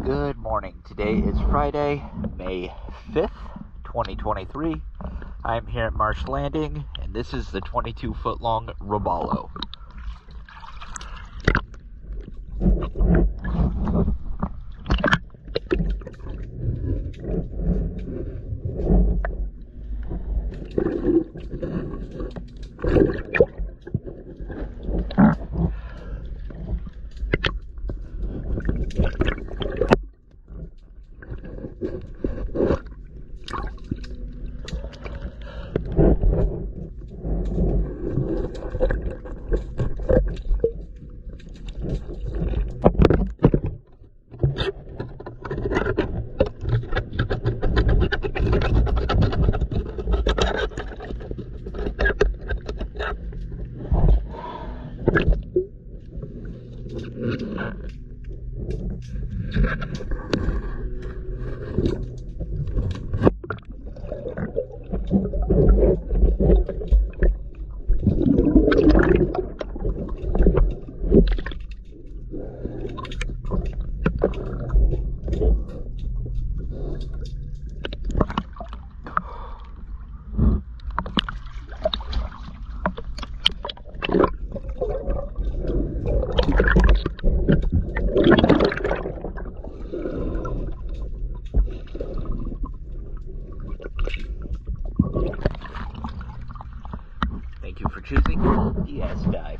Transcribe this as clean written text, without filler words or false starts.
Good morning. Today is Friday, May 5th, 2023. I'm here at Marsh Landing, and this is the 22-foot long Roballo. Thank you for choosing DS Dive.